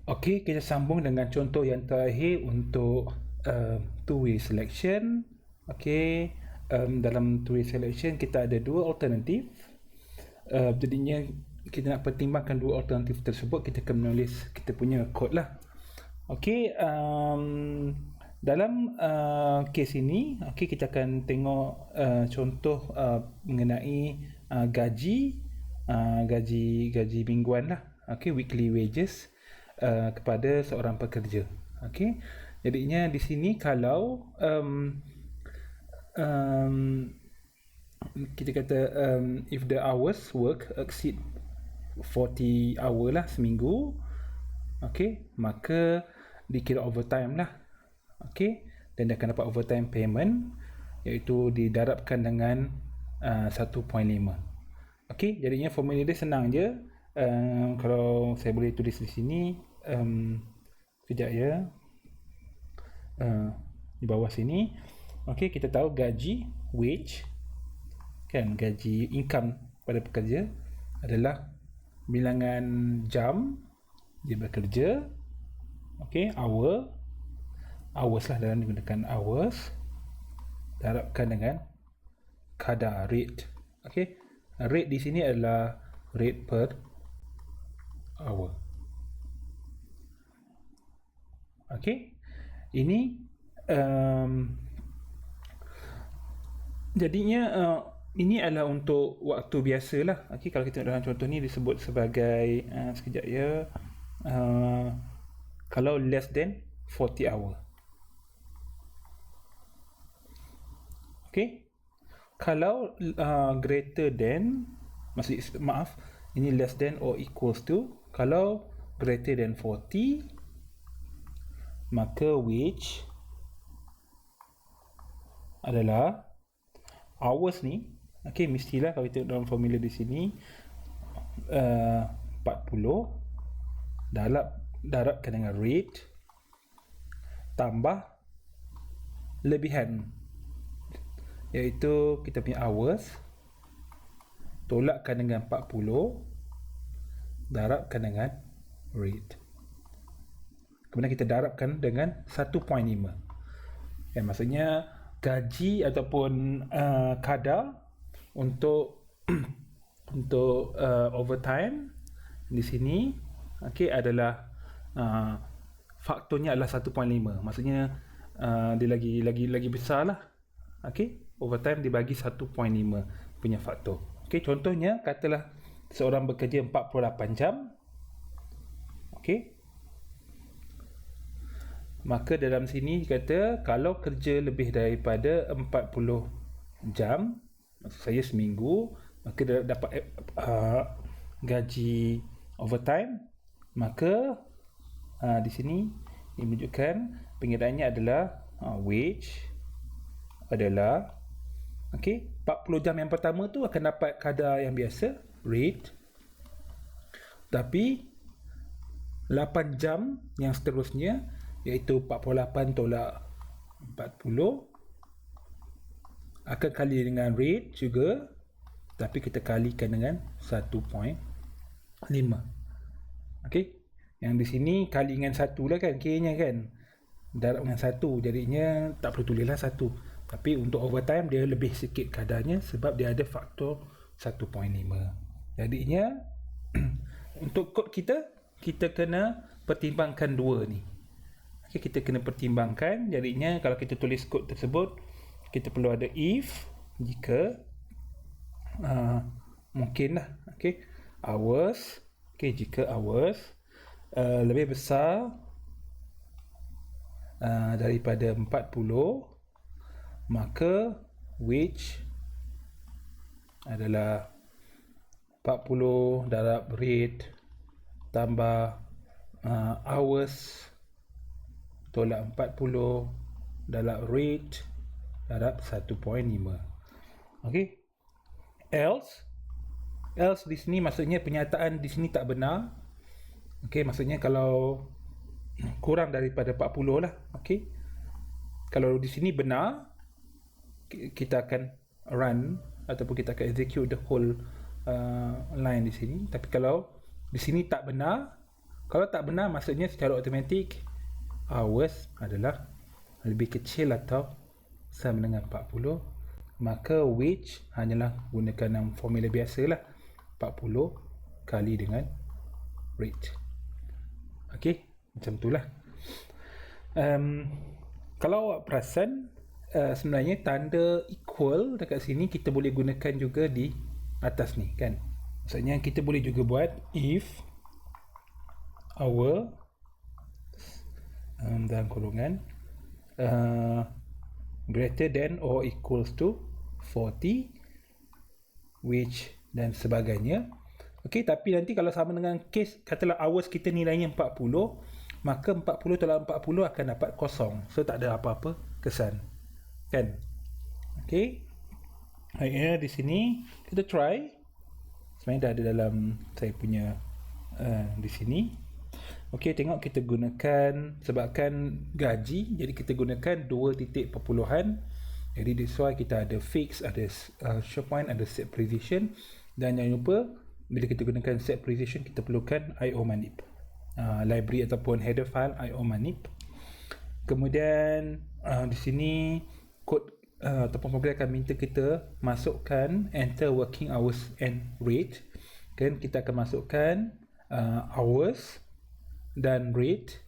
Okey, kita sambung dengan contoh yang terakhir untuk two-way selection. Okey, dalam two-way selection kita ada dua alternatif. Jadinya kita nak pertimbangkan dua alternatif tersebut, kita akan menulis kita punya kod lah. Okey, dalam kes ini, okey, kita akan tengok contoh mengenai gaji mingguan lah. Okey, weekly wages kepada seorang pekerja. Okey, jadinya di sini kalau kita kata if the hours work exceed 40 hour lah seminggu, okey, maka dikira overtime lah. Okey, dan dia akan dapat overtime payment, iaitu didarabkan dengan 1.5. Okey, jadinya formula dia senang je. Kalau saya boleh tulis di sini, sekejap ya, di bawah sini. Okey, kita tahu gaji, wage, kan, gaji, income pada pekerja adalah bilangan jam dia bekerja. Okey, hours lah, dalam digunakan hours, darabkan dengan kadar, rate. Okey, rate di sini adalah rate per hour. Okey, ini jadinya ini adalah untuk waktu biasa lah. Okey, kalau kita dalam contoh ni disebut sebagai sekejap ya, kalau less than 40 hour. Okey, kalau greater than, ini less than or equals to, kalau greater than 40, maka wage adalah hours ni. Okey, mestilah kalau kita dalam formula di sini 40 darabkan dengan rate tambah lebihan, iaitu kita punya hours, tolakkan dengan 40 darabkan dengan rate, kemudian kita darabkan dengan 1.5. Maksudnya gaji ataupun kadar untuk untuk overtime di sini, okey, adalah faktornya adalah 1.5. Maksudnya dia lagi besar lah. Okey, overtime dibagi 1.5 punya faktor. Okey, contohnya katalah seorang bekerja 48 jam. Okey, maka dalam sini kata kalau kerja lebih daripada 40 jam, maksud saya seminggu, maka dia dapat gaji overtime. Maka di sini ini menunjukkan pengiraannya adalah wage adalah, okey, 40 jam yang pertama tu akan dapat kadar yang biasa, rate, tapi 8 jam yang seterusnya, iaitu 48 tolak 40, akan kali dengan rate juga, tapi kita kalikan dengan 1.5. Okey, yang di sini kali dengan 1 lah kan, K-nya kan, darab dengan 1, jadinya tak perlu tulislah 1. Tapi untuk overtime dia lebih sikit kadarnya sebab dia ada faktor 1.5. Jadinya untuk kod kita kena pertimbangkan dua ni. Okay, kita kena pertimbangkan. Jadinya kalau kita tulis kod tersebut, kita perlu ada if, jika mungkin lah. Okay, hours. Okay, jika hours lebih besar daripada 40, maka wage adalah 40 darab rate tambah hours tolak 40 darab rate darab 1.5. Okey, else di sini maksudnya penyataan di sini tak benar. Okey, maksudnya kalau kurang daripada 40 lah. Okey, kalau di sini benar, kita akan run ataupun kita akan execute the whole line di sini. Tapi kalau di sini tak benar, Kalau tak benar, maksudnya secara automatik hours adalah lebih kecil atau sama dengan 40, maka wage hanyalah gunakan yang formula biasa lah, 40 kali dengan rate. Okey, macam itulah. Kalau awak perasan, sebenarnya tanda equal dekat sini kita boleh gunakan juga di atas ni kan. Maksudnya kita boleh juga buat if our dalam kurungan greater than or equals to 40, which dan sebagainya. Okey, tapi nanti kalau sama dengan case katalah hours kita nilainya 40, maka 40 tolak 40 akan dapat kosong. So tak ada apa-apa kesan. Kan? Okey. Akhirnya di sini kita try. Sebenarnya dah ada dalam saya punya di sini. Okey, tengok kita gunakan sebabkan gaji, jadi kita gunakan 2 titik perpuluhan. Jadi that's why kita ada fix, ada show point, ada set precision. Dan jangan lupa bila kita gunakan set precision kita perlukan IO manip, library ataupun header file IO manip. Kemudian di sini kod ataupun program akan minta kita masukkan enter working hours and rate. Kan kita akan masukkan hours dan rate.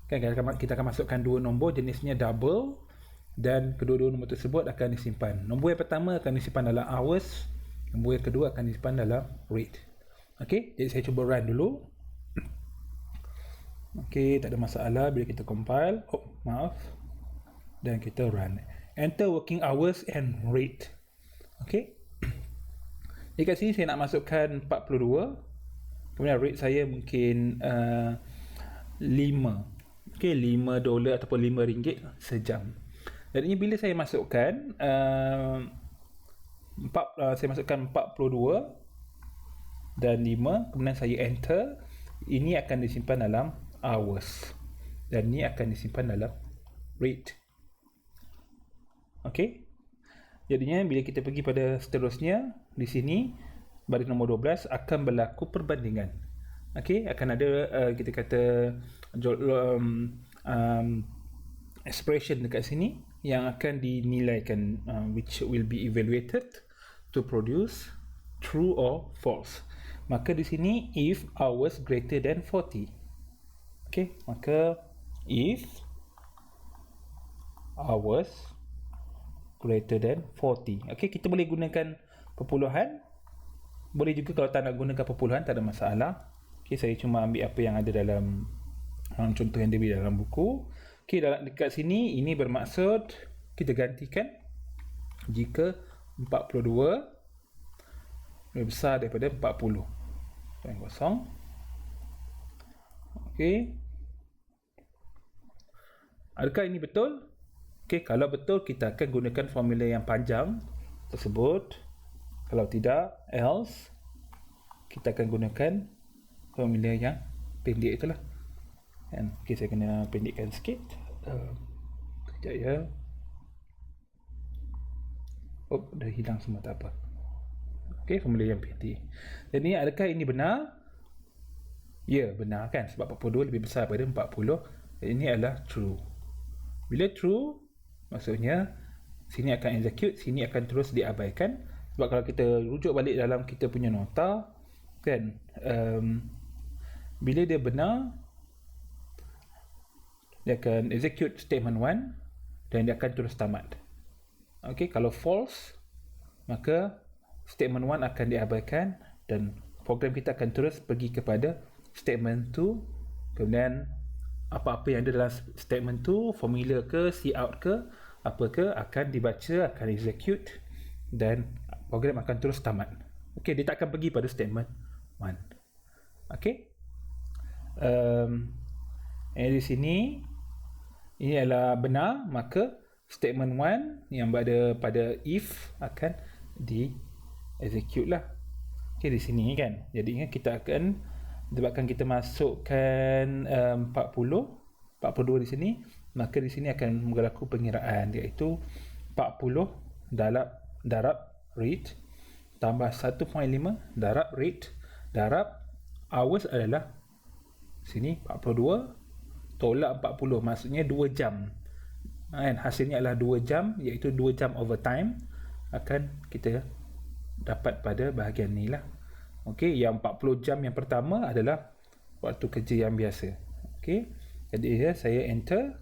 Kan kita akan masukkan dua nombor, jenisnya double, dan kedua-dua nombor tersebut akan disimpan. Nombor yang pertama akan disimpan dalam hours, nombor yang kedua akan disimpan dalam rate. Okey, jadi saya cuba run dulu. Okey, tak ada masalah bila kita compile. Oh, maaf. Dan kita run. Enter working hours and rate. Okey. Jadi kat sini saya nak masukkan 42. Kemudian rate saya mungkin 5. Okey, $5 ataupun RM5 sejam. Jadi bila saya masukkan saya masukkan 42 dan 5, kemudian saya enter, ini akan disimpan dalam hours dan ini akan disimpan dalam rate. Okey. Jadinya bila kita pergi pada seterusnya, di sini baris nombor 12 akan berlaku perbandingan. Okey, akan ada kita kata expression dekat sini yang akan dinilaikan, which will be evaluated to produce true or false. Maka di sini if hours greater than 40. Okey, maka if hours greater than 40. Okey, kita boleh gunakan perpuluhan. Boleh juga kalau tak nak gunakan perpuluhan, tak ada masalah. Okey, saya cuma ambil apa yang ada dalam contoh yang diberi dalam buku. Okey, dekat sini ini bermaksud kita gantikan jika 42 lebih besar daripada 40. Yang kosong. Okey. Adakah ini betul? Okey, kalau betul kita akan gunakan formula yang panjang tersebut. Kalau tidak, else kita akan gunakan formula yang pendek itulah. Dan okay, saya kena pendekkan sikit. Sekejap ya. Oh, dah hilang semua, tak apa. Okey, formula yang pendek. Jadi, adakah ini benar? Ya, benar kan? Sebab 42 lebih besar daripada 40. Ini adalah true. Bila true, maksudnya sini akan execute, sini akan terus diabaikan. Sebab kalau kita rujuk balik dalam kita punya nota kan, bila dia benar dia akan execute statement 1 dan dia akan terus tamat. Okey, kalau false maka statement 1 akan diabaikan dan program kita akan terus pergi kepada statement 2. Kemudian apa-apa yang ada dalam statement 2, formula ke, cout ke, apa ke, akan dibaca, akan execute dan program akan terus tamat. Okey, dia tak akan pergi pada statement 1. Okey. Di sini ini adalah benar, maka statement 1 yang berada pada if akan di execute lah. Okey, di sini kan. Jadi kita akan, sebabkan kita masukkan 42 di sini, maka di sini akan berlaku pengiraan, iaitu 40 darab rate tambah 1.5 darab rate darab hours adalah Sini 42 tolak 40, maksudnya 2 jam. Kan? Hasilnya adalah 2 jam, iaitu 2 jam overtime akan kita dapat pada bahagian ni lah. Okey, yang 40 jam yang pertama adalah waktu kerja yang biasa. Okey, jadi ya, saya enter.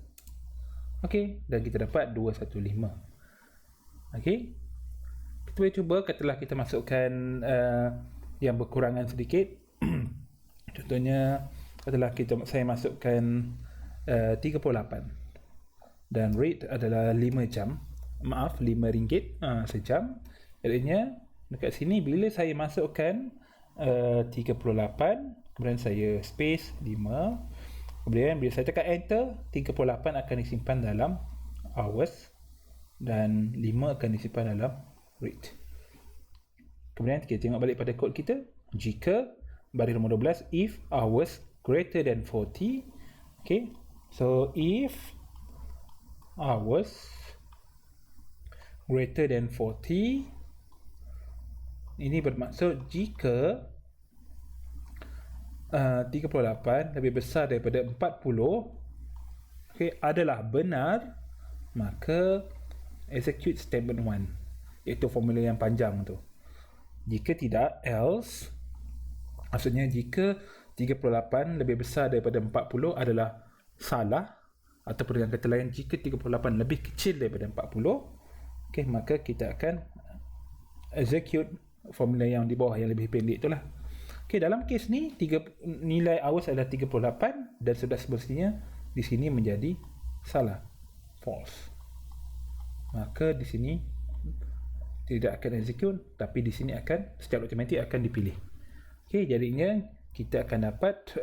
Okey, dan kita dapat 215. Okey, kita boleh cuba katalah kita masukkan yang berkurangan sedikit. Contohnya katalah saya masukkan 38 dan rate adalah 5 jam. Maaf, RM5 sejam. Jadinya dekat sini bila saya masukkan 38, kemudian saya space 5, kemudian bila saya tekan enter, 38 akan disimpan dalam hours dan 5 akan disimpan dalam rate. Kemudian kita tengok balik pada kod kita. Jika baris nombor 12, if hours greater than 40. Okay, so if hours greater than 40, ini bermaksud jika 38 lebih besar daripada 40, okay, adalah benar, maka execute statement 1, iaitu formula yang panjang tu. Jika tidak, else, maksudnya jika 38 lebih besar daripada 40 adalah salah, ataupun dengan kata lain, jika 38 lebih kecil daripada 40, okay, maka kita akan execute formula yang di bawah yang lebih pendek itulah. Okay, dalam kes ni nilai hours adalah 38 dan sudah semestinya di sini menjadi salah, false. Maka di sini tidak akan execute, tapi di sini akan secara automatik akan dipilih. Okay, jadinya kita akan dapat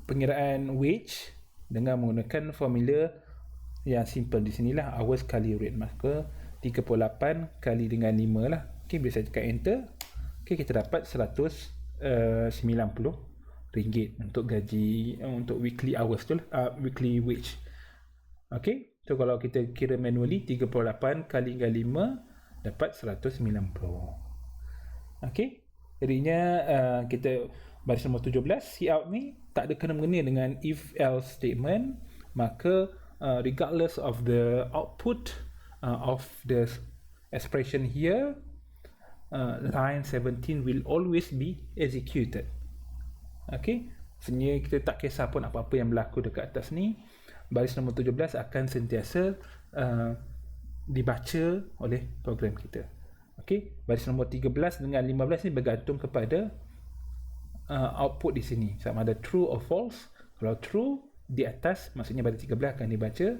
pengiraan wage dengan menggunakan formula yang simple di sinilah, hours kali rate. Maka 38 kali dengan 5 lah. Okay, bila saya tekan enter, okay, kita dapat RM190 untuk gaji, untuk weekly hours tu lah, weekly wage. Okay, so kalau kita kira manually, 38 kali dengan 5 dapat 190. Okay, jadinya kita baris nombor 17, cout ni tak ada kena-mengena dengan if else statement. Maka regardless of the output of the expression here, line 17 will always be executed. Okay, sebenarnya kita tak kisah pun apa-apa yang berlaku dekat atas ni, baris nombor 17 akan sentiasa dibaca oleh program kita. Okay, baris nombor 13 dengan 15 ni bergantung kepada output di sini, sama ada true or false. Kalau true, di atas, maksudnya baris 13 akan dibaca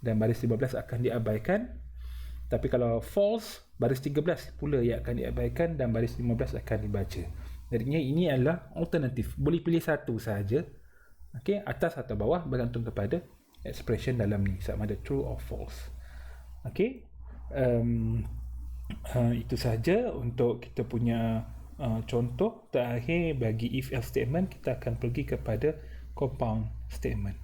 dan baris 15 akan diabaikan. Tapi kalau false, baris 13 pula yang akan diabaikan dan baris 15 akan dibaca. Jadinya ini adalah alternatif, boleh pilih satu sahaja. Okay, atas atau bawah bergantung kepada expression dalam ni, sama ada true or false. Okay, itu sahaja untuk kita punya contoh. Terakhir bagi if else statement, kita akan pergi kepada compound statement.